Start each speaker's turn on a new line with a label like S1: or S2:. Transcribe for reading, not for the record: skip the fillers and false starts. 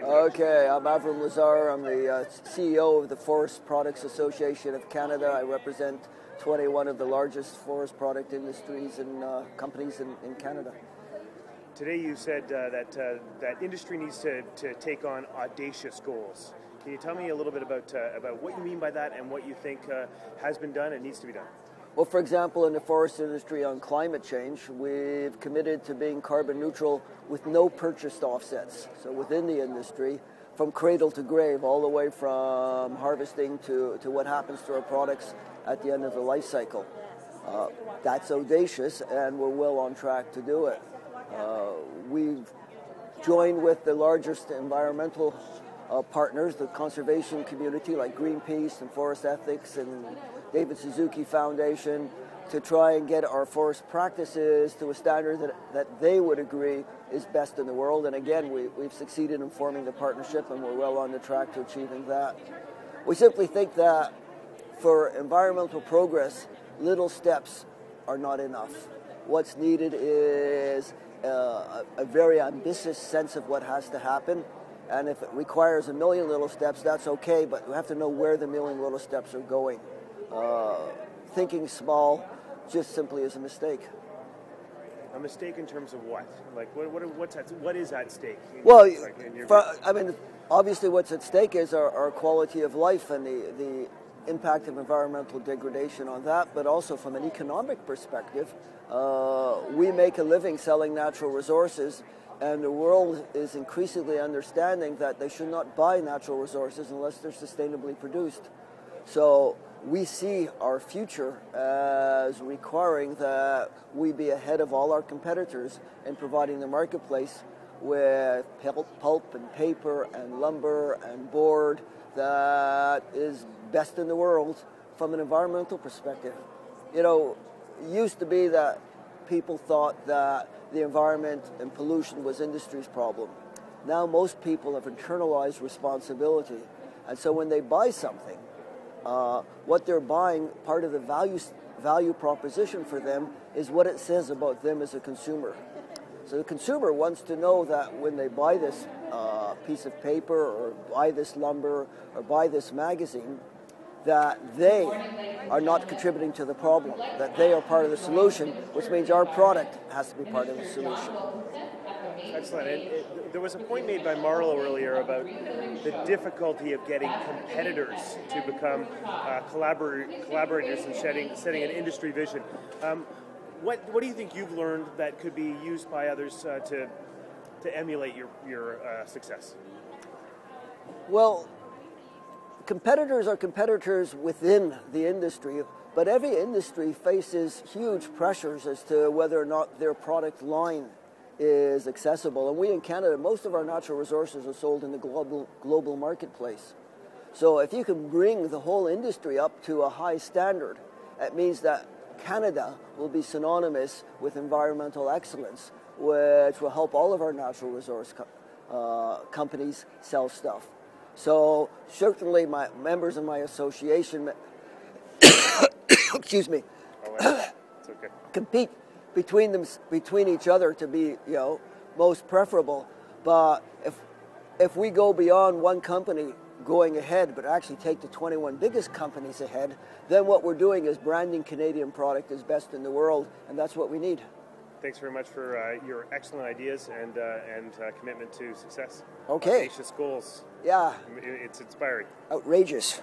S1: Okay, I'm Avram Lazar. I'm the CEO of the Forest Products Association of Canada. I represent 21 of the largest forest product industries and companies in Canada.
S2: Today you said that industry needs to take on audacious goals. Can you tell me a little bit about what you mean by that and what you think has been done and needs to be done?
S1: Well, for example, in the forest industry on climate change, we've committed to being carbon neutral with no purchased offsets. So within the industry, from cradle to grave, all the way from harvesting to what happens to our products at the end of the life cycle. That's audacious, and we're well on track to do it. We've joined with the largest environmental partners, the conservation community like Greenpeace and Forest Ethics and David Suzuki Foundation, to try and get our forest practices to a standard that they would agree is best in the world. And again, we've succeeded in forming the partnership, and we're well on the track to achieving that. We simply think that for environmental progress, little steps are not enough. What's needed is a very ambitious sense of what has to happen. And if it requires a million little steps, that's okay, but we have to know where the million little steps are going. Thinking small just simply is a mistake.
S2: A mistake in terms of what? Like, what is at stake?
S1: Well, obviously what's at stake is our quality of life and the impact of environmental degradation on that, but also from an economic perspective. We make a living selling natural resources, and the world is increasingly understanding that they should not buy natural resources unless they're sustainably produced. So we see our future as requiring that we be ahead of all our competitors in providing the marketplace with pulp and paper and lumber and board that is best in the world from an environmental perspective. You know, it used to be that people thought that the environment and pollution was industry's problem. Now most people have internalized responsibility, and so when they buy something, what they're buying, part of the value proposition for them is what it says about them as a consumer. So the consumer wants to know that when they buy this piece of paper or buy this lumber or buy this magazine, that they are not contributing to the problem, that they are part of the solution, which means our product has to be part of the solution.
S2: Excellent. And there was a point made by Marlo earlier about the difficulty of getting competitors to become collaborators and setting an industry vision. What do you think you've learned that could be used by others to emulate your success?
S1: Well, competitors are competitors within the industry, but every industry faces huge pressures as to whether or not their product line is accessible. And we in Canada, most of our natural resources are sold in the global marketplace. So if you can bring the whole industry up to a high standard, that means that Canada will be synonymous with environmental excellence, which will help all of our natural resource companies sell stuff. So certainly my members of my association excuse me,
S2: it's okay.
S1: compete between each other to be, most preferable. But if we go beyond one company going ahead, but actually take the 21 biggest companies ahead, then what we're doing is branding Canadian product as best in the world, and that's what we need.
S2: Thanks very much for your excellent ideas and commitment to success.
S1: Okay.
S2: Audacious goals.
S1: Yeah.
S2: It's inspiring.
S1: Outrageous.